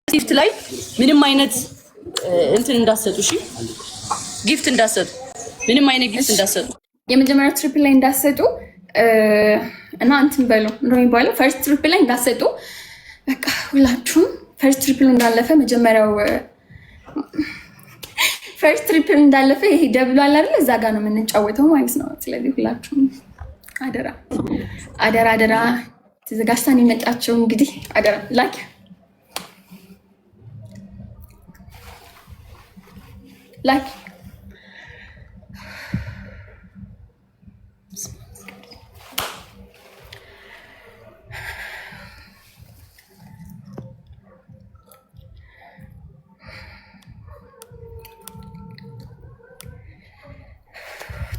ጊፍት ላይ ምንም አይነት እንትን እንዳሰጡ እሺ ጊፍት እንዳሰጡ ምንም አይነት ጊፍት እንዳሰጡ የመጀመሪያው ትሪፕል ላይ እንዳሰጡ እና እንትን በሉ እንደው የሚባለው ፈርስት ትሪፕል ላይ እንዳሰጡ በቃ ሁላችሁም ፈርስት ትሪፕል እንዳለፈ መጀመሪያው ፈርስት ትሪፕል እንዳለፈ ይሄ ደብሉ አለ አይደል እዛ ጋር ነው የምንጫወተው ማለት ነው። ስለዚህ ሁላችሁም አደራ አደራ አደራ ተዘጋጅተን የመጣችሁ እንግዲህ አደራ ላይክ ላይክ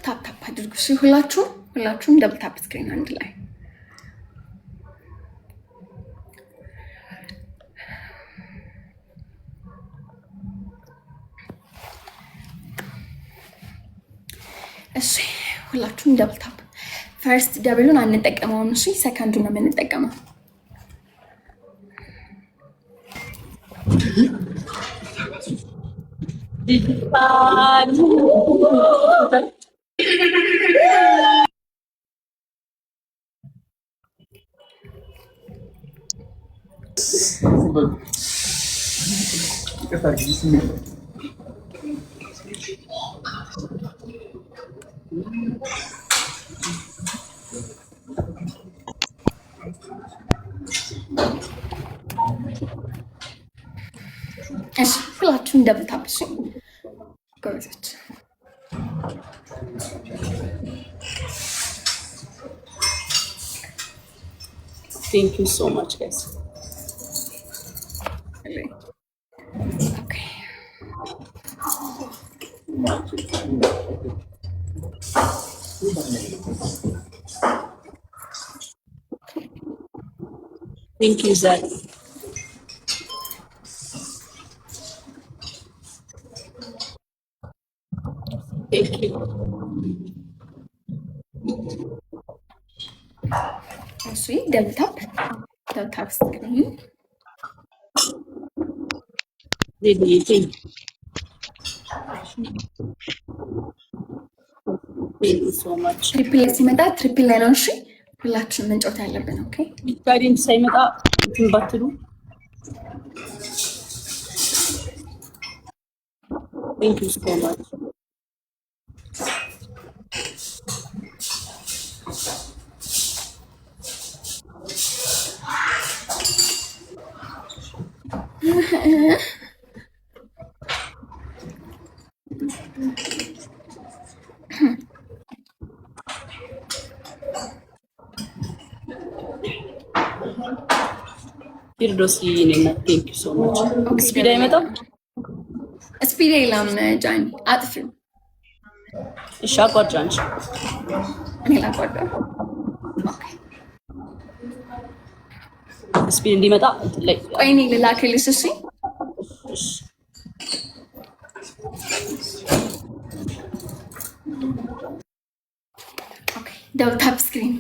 ታፕ ታፕ አድርጉ። ሁላችሁም ደብል ታፕ ስክሪን አንድ ላይ እሺ ሁላችሁም ደብል ታፕ። ፈርስት ደብሉን አንጠቀመውም። እሺ ሰከንዱን ነው የምንጠቀመው። እሺ ሁላችሁም ደብል ታፕ። እሺ ጎበዞች Thank you so much, guys. Okay. Thank you, Zach. Thank you. እሺ ደብል ታፕ ስክሪን Thank you so much. ትሪፕል ላይ ሲመጣ ትሪፕል ላይ ነው። እሺ ሁላችንም መንጫወት ያለብን። ኦኬ ቢታሪም ሳይመጣ እንትን ባትሉ Thank you so much. Firdosi nena, thank you so much. Speed አይመጣም። ስፒድ የለም ጃን አጥፊው። እሺ አቋርጫ አንቺ እኔ ላቋርጠው። ኦኬ ስፒድ እንዲመጣ ላይ ቆይ እኔ ልላክልሽ። እሺ ኦኬ ደብል ታፕ ስክሪን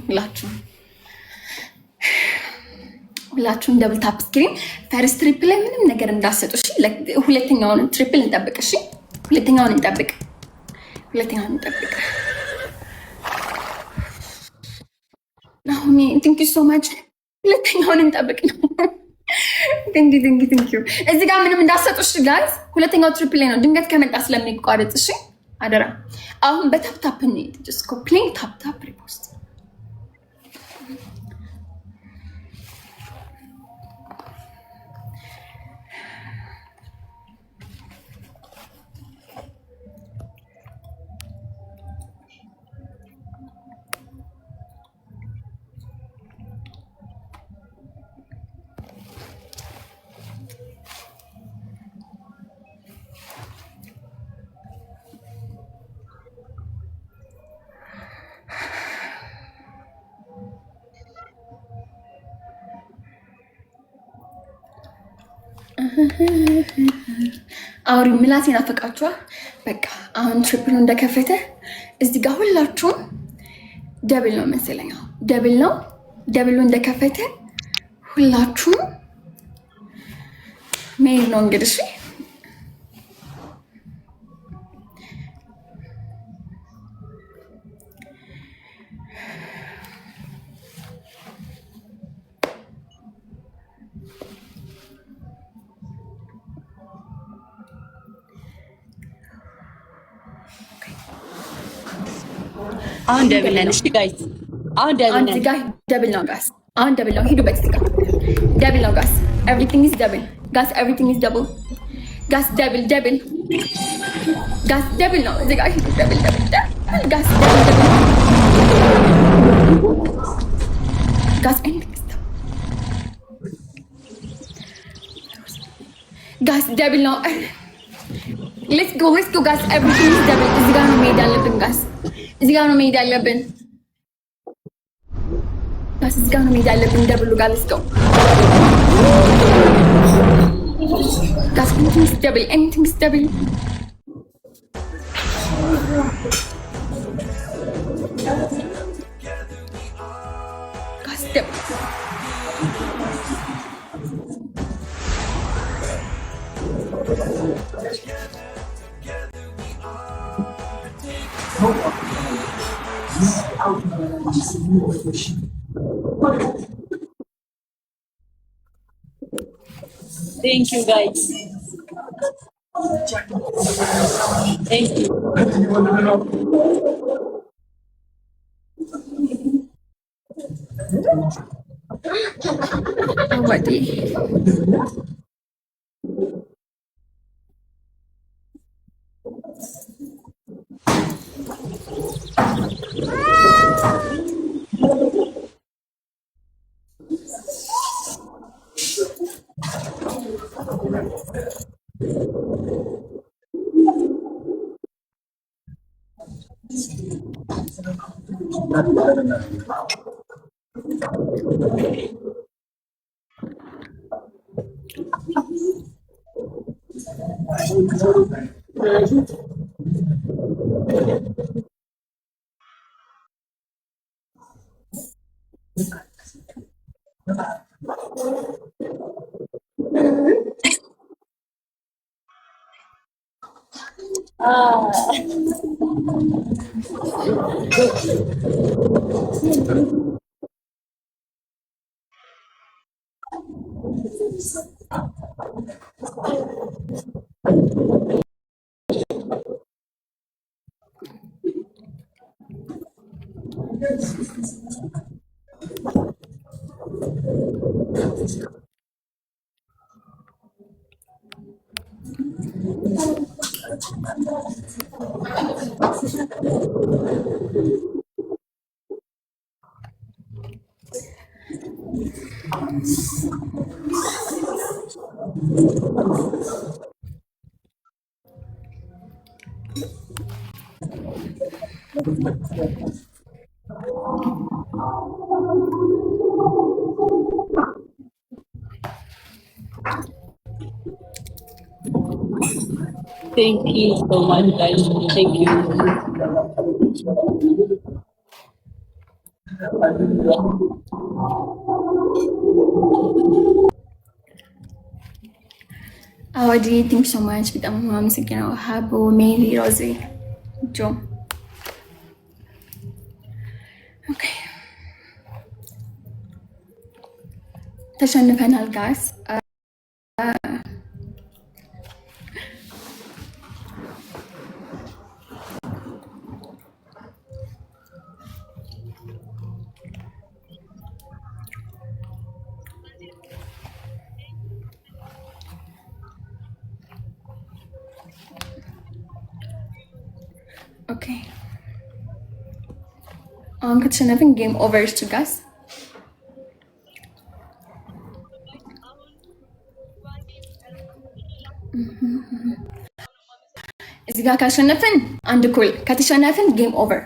ሁላችሁም ደብል ታፕ ስክሪን። ፈርስት ትሪፕል ላይ ምንም ነገር እንዳሰጡ። እሺ ሁለተኛውን ትሪፕል እንጠብቅ። እሺ ሁለተኛውን እንጠብቅ። አሁን ቲንክ ዩ ሶ ማች። ሁለተኛውን እንጠብቅ ነው። ቲንክ ዩ እዚህ ጋር ምንም እንዳሰጡ። እሺ ጋይስ ሁለተኛው ትሪፕል ላይ ነው። ድንገት ከመጣ ስለሚቋረጥ እሺ አደራ። አሁን በታፕ ታፕ እንሂድ። ጀስት ኮፕሊንግ ታፕ ታፕ ሪፖስት አውሪ ምላሴ ናፈቃችኋል። በቃ አሁን ትሪፕሉ እንደከፈተ እዚህ ጋር ሁላችሁም ደብል ነው መሰለኝ። ደብል ነው። ደብሉ እንደከፈተ ሁላችሁም መሄድ ነው እንግዲህ። እሺ አሁን ደብል ነን። እሺ ጋይስ አሁን ደብል ነን። ደብል ነው ጋስ። አሁን ደብል ነው። ሂዱበት እዚህ ጋር ደብል ነው ጋስ። ኤቭሪቲንግ ኢዝ ደብል ጋስ። ኤቭሪቲንግ ኢዝ ደብል ጋስ። ደብል ደብል ጋስ። ደብል ነው እዚህ ጋር ሂዱ። ደብል ደብል ጋስ። ደብል ደብል ጋስ። ኤቭሪቲንግ ኢዝ ደብል ጋስ። ደብል ነው። ሌትስ ጎ ጋስ። ኤቭሪቲንግ ኢዝ ደብል። እዚህ ጋር ነው መሄድ ያለብን ጋስ። እዚህ ጋር ነው መሄድ ያለብን ጋስ። እዚህ ጋር ነው መሄድ ያለብን ደብሉ ጋር ሌትስ ጎ ጋስ። ኤኒቲንግ ኢዝ ደብል ኤኒቲንግ ኢዝ ደብል ጋስ። ደብል Thank you guys. Thank you. What the Thank you so much, guys. Thank you. Awadi, thank you so much. በጣም አመሰግናለሁ። ሀቡ ሜሪ ሮዚ ጆ ኦኬ ተሸንፈናል ጋስ ኦኬ አሁን ከተሸነፍን ጌም ኦቨር ቱ ጋስ እዚህ ጋር ካሸነፍን አንድ ኩል ከተሸነፍን ጌም ኦቨር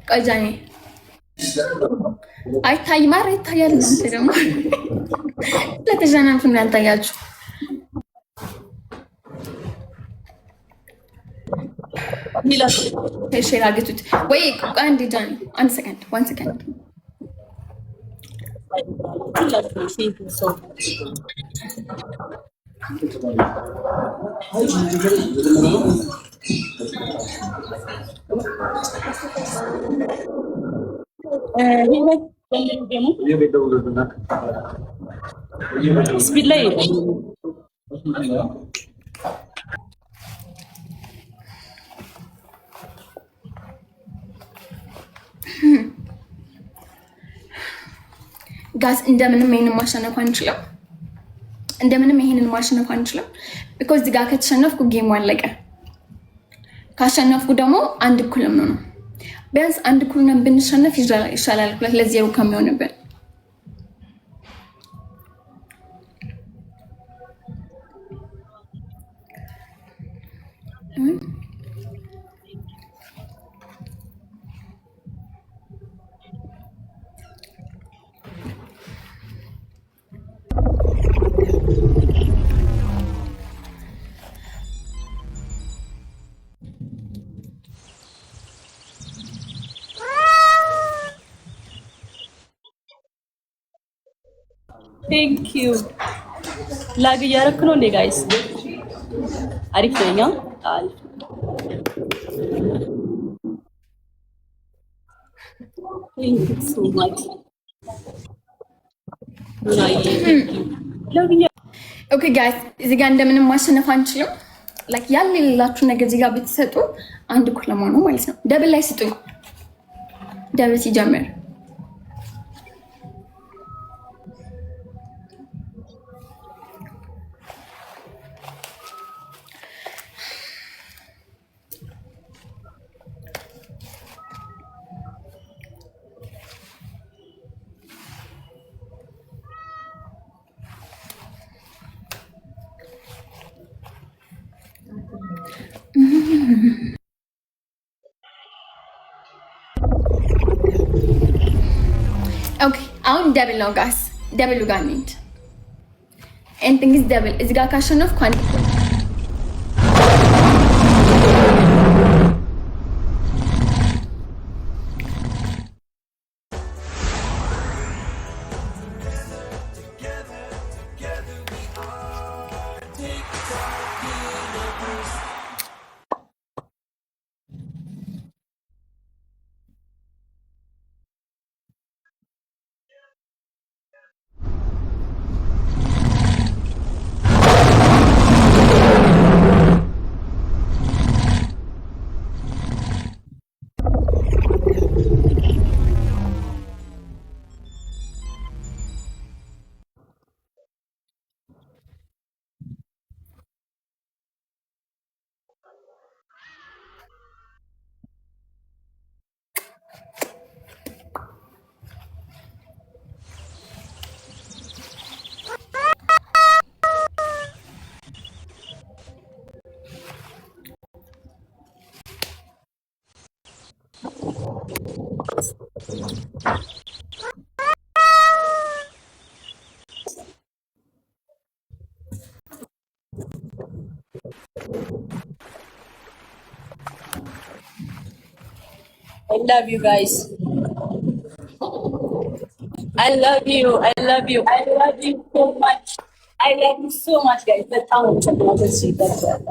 ቆይጃኔ አይታይም። ኧረ ይታያል። እናንተ ደግሞ ለተሸናንፍን ያልታያችሁ ሚላስ ሼር አድርጉት ወይ አንድ ጃኒ አንድ ሰከንድ ዋን ሰከንድ ስፒድ ላይ ጋስ እንደምንም ይሄንን ማሸነፍ አንችልም። እንደምንም ይሄንን ማሸነፍ አንችልም። ቢኮዝ እዚህ ጋር ከተሸነፍኩ ጌሙ አለቀ። ካሸነፍኩ ደግሞ አንድ እኩል ነው። ቢያንስ አንድ እኩል ነን ብንሸነፍ ይሻላል 2-0 ከሚሆንብን። ቴንክ ዩ ላግ እያደረክ ነው እንዴ ጋይስ? አሪፍ ነኝ። አሪፍ ቴንክ ዩ ሶ ማች። ኦኬ ጋይስ እዚህ ጋር እንደምንም ማሸነፍ አንችልም። ላይክ ያለ የሌላችሁ ነገር እዚህ ጋር ብትሰጡ አንድ እኩል ለመሆኑ ማለት ነው። ደብል ላይ ስጡኝ። ደብል ሲጀምር ኦኬ አሁን ደብል ነው ጋስ ደብሉ ጋር እንሂድ። ኤንቲንግ ኢዝ ደብል እዚህ ጋር ካሸነፍኩ አንድ I love you guys. I love you. I love you. I love you so much. I love you so much, guys. The town of Chapter Street. That's it.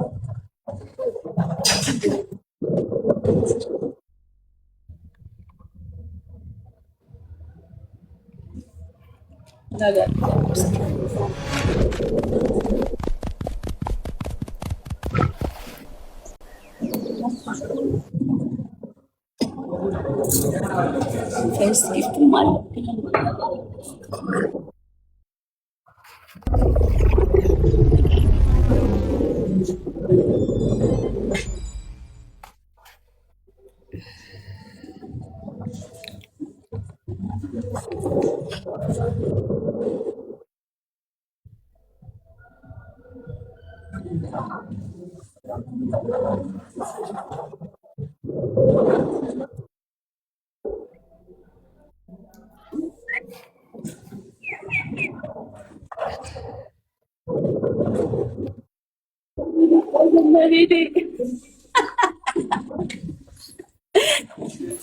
First gift mal.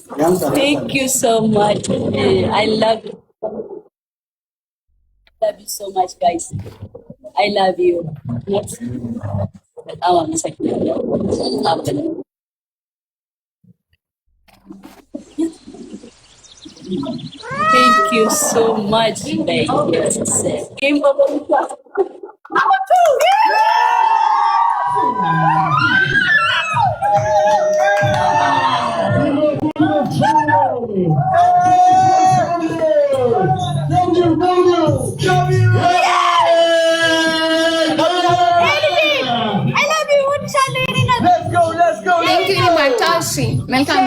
Thank you so much. I love you. Love you so much, guys. I love you. Yes. በጣም አመሰግናለሁ። Thank you so much, ladies. Game over. Number 2. መልካም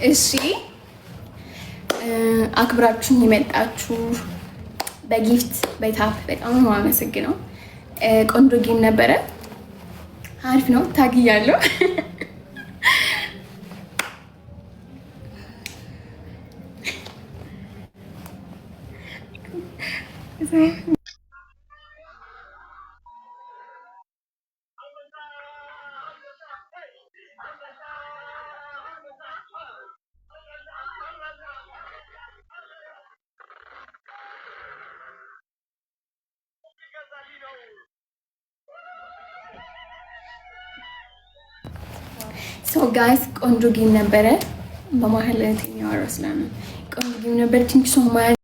እሺ አክብራችሁኝ የመጣችሁ በጊፍት በታፕ በጣም ነው የማመሰግነው። ቆንጆ ጌም ነበረ። አሪፍ ነው። ታግያለሁ። ሶ ጋይስ ቆንጆ ጌም ነበረ። በመሀል ያወራው ስለሆነ ቆንጆ ጌም ነበረ። ቲንክ ሶ ማች